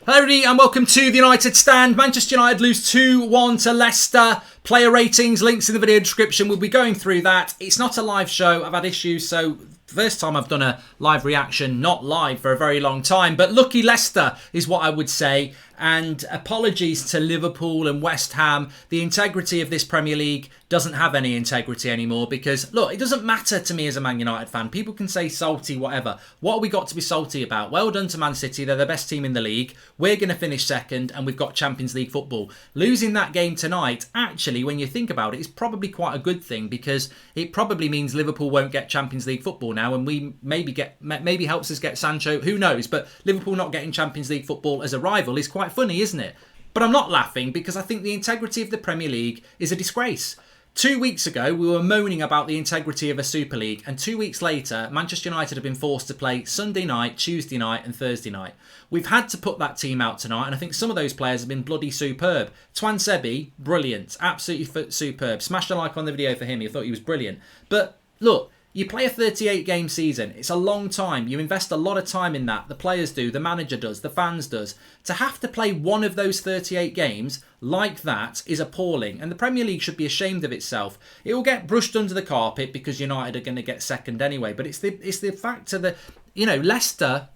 Hello everybody and welcome to the United Stand. Manchester United lose 2-1 to Leicester. Player ratings, links in the video description. We'll be going through that. It's not a live show. I've had issues, so first time I've done a live reaction, not live for a very long time. But lucky Leicester is what I would say. And apologies to Liverpool and West Ham. The integrity of this Premier League doesn't have any integrity anymore because, look, it doesn't matter to me as a Man United fan. People can say salty, whatever. What have we got to be salty about? Well done to Man City. They're the best team in the league. We're going to finish second and we've got Champions League football. Losing that game tonight, actually, when you think about it, is probably quite a good thing because it probably means Liverpool won't get Champions League football now and we maybe helps us get Sancho. Who knows? But Liverpool not getting Champions League football as a rival is quite funny, isn't it? But I'm not laughing because I think the integrity of the Premier League is a disgrace. 2 weeks ago, we were moaning about the integrity of a Super League, and 2 weeks later, Manchester United have been forced to play Sunday night, Tuesday night and Thursday night. We've had to put that team out tonight, and I think some of those players have been bloody superb. Twan Sebi, brilliant, absolutely superb. Smash a like on the video for him, I thought he was brilliant. But look, you play a 38-game season. It's a long time. You invest a lot of time in that. The players do, the manager does, the fans does. To have to play one of those 38 games like that is appalling. And the Premier League should be ashamed of itself. It will get brushed under the carpet because United are going to get second anyway. But it's the fact of the, Leicester,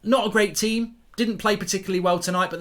not a great team. Didn't play particularly well tonight. But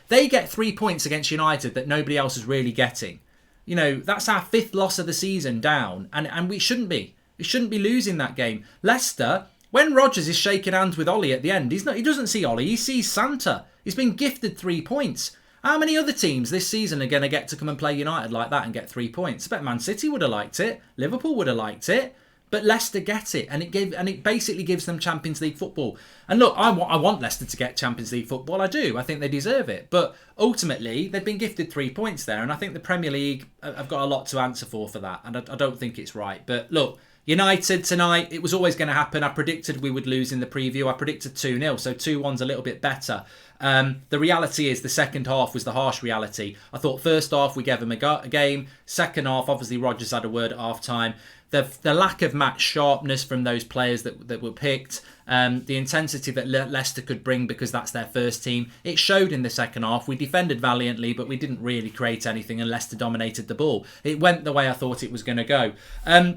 they get 3 points against United that nobody else is really getting. That's our 5th loss of the season down. And we shouldn't be. We shouldn't be losing that game. Leicester, when Rodgers is shaking hands with Ollie at the end, he doesn't see Ollie, he sees Santa. He's been gifted 3 points. How many other teams this season are going to get to come and play United like that and get 3 points? I bet Man City would have liked it. Liverpool would have liked it. But Leicester get it, and it basically gives them Champions League football. And look, I want Leicester to get Champions League football. I do. I think they deserve it. But ultimately, they've been gifted 3 points there, and I think the Premier League have got a lot to answer for that. And I don't think it's right. But look, United tonight, it was always going to happen. I predicted we would lose in the preview. I predicted 2-0, so 2-1's a little bit better. The reality is the second half was the harsh reality. I thought first half we gave them a game. Second half, obviously Rodgers had a word at half time. The lack of match sharpness from those players that were picked, the intensity that Leicester could bring because that's their first team, it showed in the second half. We defended valiantly, but we didn't really create anything and Leicester dominated the ball. It went the way I thought it was going to go.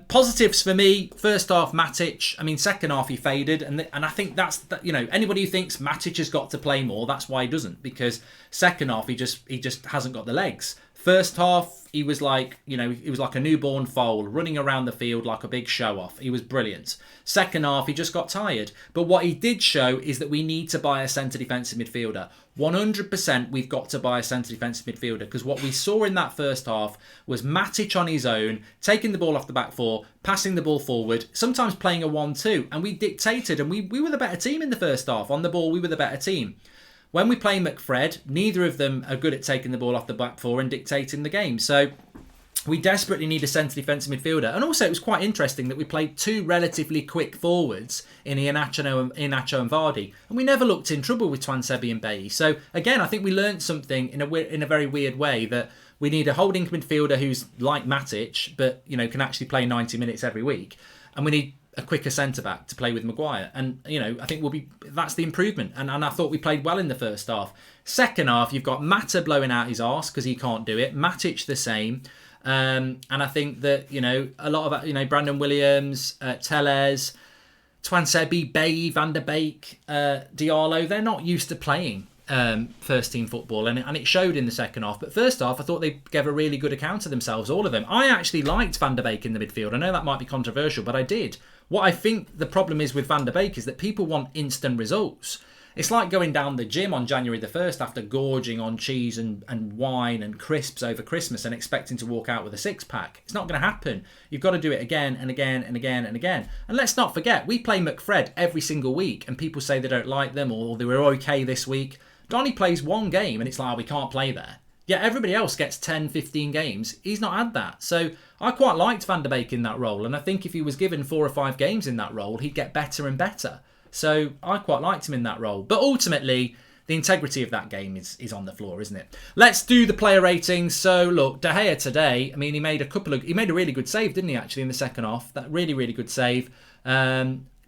Positives for me, first half Matic. Second half he faded, and I think that's, anybody who thinks Matic has got to play more, that's why he doesn't, because second half he just hasn't got the legs. First half, he was like a newborn foal running around the field like a big show-off. He was brilliant. Second half, he just got tired. But what he did show is that we need to buy a centre defensive midfielder. 100% we've got to buy a centre defensive midfielder because what we saw in that first half was Matic on his own, taking the ball off the back four, passing the ball forward, sometimes playing a 1-2. And we dictated, and we were the better team in the first half. On the ball, we were the better team. When we play McFred, neither of them are good at taking the ball off the back four and dictating the game. So we desperately need a centre defensive midfielder. And also it was quite interesting that we played 2 relatively quick forwards in Iheanacho and Vardy. And we never looked in trouble with Twan Sebi and Bailly. So again, I think we learned something in a very weird way that we need a holding midfielder who's like Matic, but can actually play 90 minutes every week. And we need a quicker centre-back to play with Maguire. And, I think that's the improvement. And I thought we played well in the first half. Second half, you've got Mata blowing out his arse because he can't do it. Matic the same. And I think that, a lot of, Brandon Williams, Tellez, Twan Sebi, Bailly, Van der Beek, Diallo, they're not used to playing first team football, and it showed in the second half. But first half I thought they gave a really good account of themselves, all of them. I actually liked Van der Beek in the midfield. I know that might be controversial, but I did. What I think the problem is with Van der Beek is that people want instant results. It's like going down the gym on January the 1st after gorging on cheese and wine and crisps over Christmas and expecting to walk out with a 6-pack. It's not going to happen. You've got to do it again and again and again and again. And let's not forget, we play McFred every single week and people say they don't like them or they were okay this week. Donny plays 1 game and it's like, we can't play there. Yet everybody else gets 10, 15 games. He's not had that. So I quite liked Van der Beek in that role. And I think if he was given 4 or 5 games in that role, he'd get better and better. So I quite liked him in that role. But ultimately, the integrity of that game is on the floor, isn't it? Let's do the player ratings. So look, De Gea today, he made a really good save, didn't he, actually, in the second half? That really, really good save.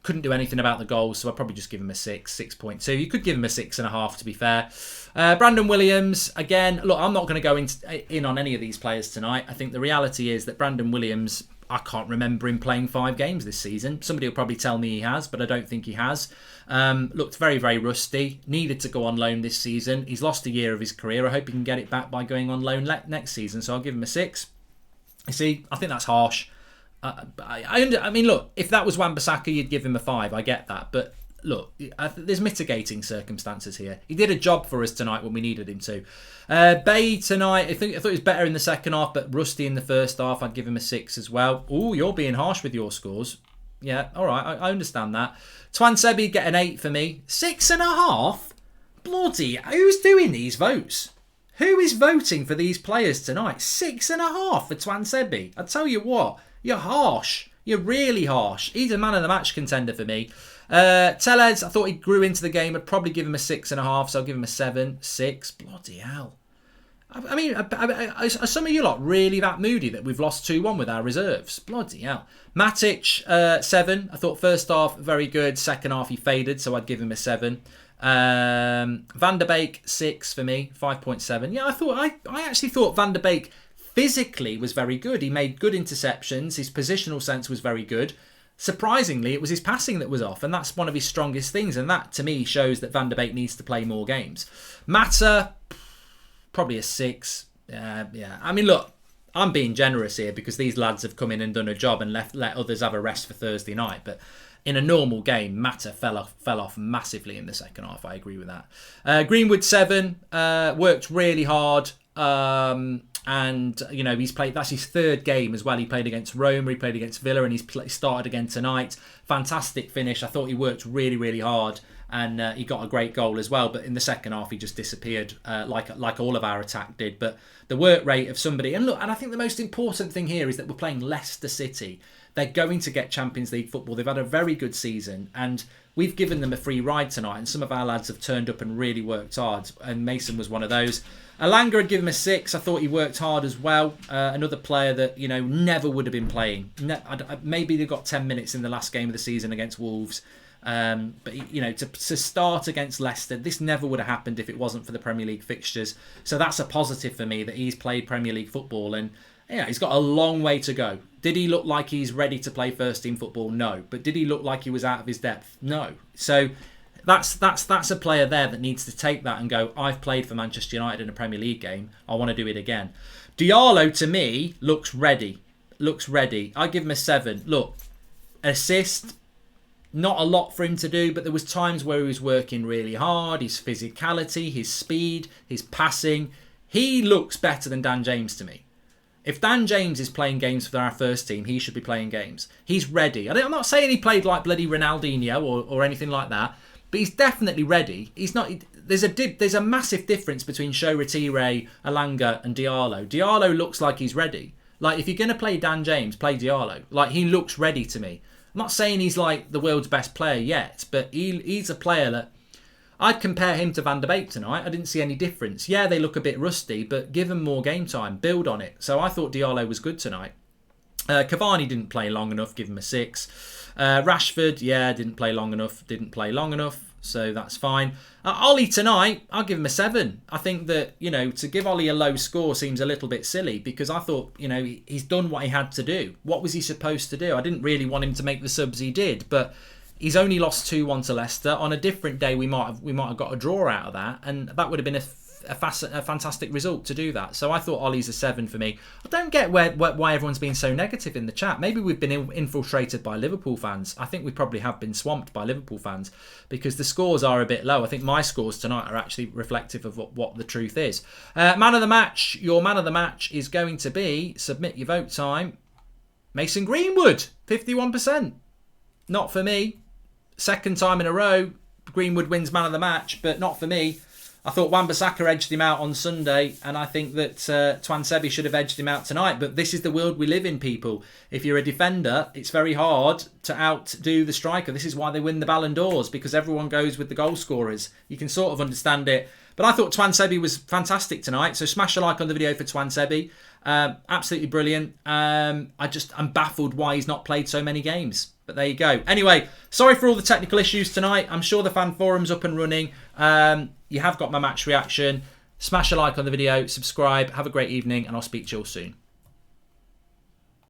Couldn't do anything about the goals, so I'd probably just give him a 6.2. You could give him a 6.5 to be fair. Brandon Williams, again, look, I'm not going to go in on any of these players tonight. I think the reality is that Brandon Williams, I can't remember him playing 5 games this season. Somebody will probably tell me he has, but I don't think he has. Looked very, very rusty. Needed to go on loan this season. He's lost a year of his career. I hope he can get it back by going on loan next season, so I'll give him a 6. You see, I think that's harsh. I mean, look, if that was Wan-Bissaka, you'd give him a 5. I get that. But look, there's mitigating circumstances here. He did a job for us tonight when we needed him to. Bay tonight, I thought he was better in the second half, but rusty in the first half. I'd give him a 6 as well. Ooh, you're being harsh with your scores. Yeah, all right, I understand that. Twansebi, get an 8 for me. 6.5? Bloody, who's doing these votes? Who is voting for these players tonight? 6.5 for Twansebi. I tell you what, you're harsh. You're really harsh. He's a man of the match contender for me. Tellez, I thought he grew into the game. I'd probably give him a 6.5, so I'll give him a 7. 6. Bloody hell. I mean, are some of you lot really that moody that we've lost 2-1 with our reserves? Bloody hell. Matic, 7. I thought first half, very good. Second half, he faded, so I'd give him a 7. Van der Beek, 6 for me. 5.7. Yeah, I actually thought Van der Beek physically was very good. He made good interceptions. His positional sense was very good. Surprisingly, it was his passing that was off, and that's one of his strongest things. And that, to me, shows that Van der Beek needs to play more games. Mata, probably a 6. Yeah. I mean, look, I'm being generous here because these lads have come in and done a job and let others have a rest for Thursday night. But in a normal game, Mata fell off massively in the second half. I agree with that. Greenwood, 7. Worked really hard. And, you know, he's played, that's his 3rd game as well. He played against Roma, he played against Villa, and he's started again tonight. Fantastic finish. I thought he worked really, really hard, and he got a great goal as well. But in the second half, he just disappeared like all of our attack did. But the work rate of somebody, and look, and I think the most important thing here is that we're playing Leicester City. They're going to get Champions League football. They've had a very good season, and we've given them a free ride tonight, and some of our lads have turned up and really worked hard, and Mason was one of those. Alanga, I'd give him a 6. I thought he worked hard as well. Another player that, you know, never would have been playing. Maybe they got 10 minutes in the last game of the season against Wolves. But, you know, to start against Leicester, this never would have happened if it wasn't for the Premier League fixtures. So that's a positive for me that he's played Premier League football, and yeah, he's got a long way to go. Did he look like he's ready to play first team football? No. But did he look like he was out of his depth? No. So that's a player there that needs to take that and go, I've played for Manchester United in a Premier League game. I want to do it again. Diallo, to me, looks ready. I give him a 7. Look, assist, not a lot for him to do, but there was times where he was working really hard. His physicality, his speed, his passing. He looks better than Dan James to me. If Dan James is playing games for our first team, he should be playing games. He's ready. I'm not saying he played like bloody Ronaldinho or anything like that, but he's definitely ready. He's not. There's a massive difference between Shoretire, Alanga, and Diallo. Diallo looks like he's ready. Like, if you're going to play Dan James, play Diallo. Like, he looks ready to me. I'm not saying he's like the world's best player yet, but he's a player that I'd compare him to Van der Beek tonight. I didn't see any difference. Yeah, they look a bit rusty, but give them more game time. Build on it. So I thought Diallo was good tonight. Cavani didn't play long enough. Give him a 6. Rashford, yeah, didn't play long enough. So that's fine. Ollie tonight, I'll give him a 7. I think that, you know, to give Ollie a low score seems a little bit silly because I thought, you know, he's done what he had to do. What was he supposed to do? I didn't really want him to make the subs he did, but he's only lost 2-1 to Leicester. On a different day, we might have got a draw out of that, and that would have been a fantastic result to do that. So I thought Ollie's a 7 for me. I don't get why everyone's being so negative in the chat. Maybe we've been infiltrated by Liverpool fans. I think we probably have been swamped by Liverpool fans because the scores are a bit low. I think my scores tonight are actually reflective of what the truth is. Man of the match. Your man of the match is going to be, submit your vote time, Mason Greenwood, 51%. Not for me. Second time in a row, Greenwood wins man of the match, but not for me. I thought Wan-Bissaka edged him out on Sunday, and I think that Twansebi should have edged him out tonight. But this is the world we live in, people. If you're a defender, it's very hard to outdo the striker. This is why they win the Ballon d'Ors, because everyone goes with the goal scorers. You can sort of understand it. But I thought Twansebi was fantastic tonight. So smash a like on the video for Twansebi. Absolutely brilliant. I'm baffled why he's not played so many games. But there you go. Anyway, sorry for all the technical issues tonight. I'm sure the fan forum's up and running. You have got my match reaction. Smash a like on the video, subscribe, have a great evening, and I'll speak to you all soon.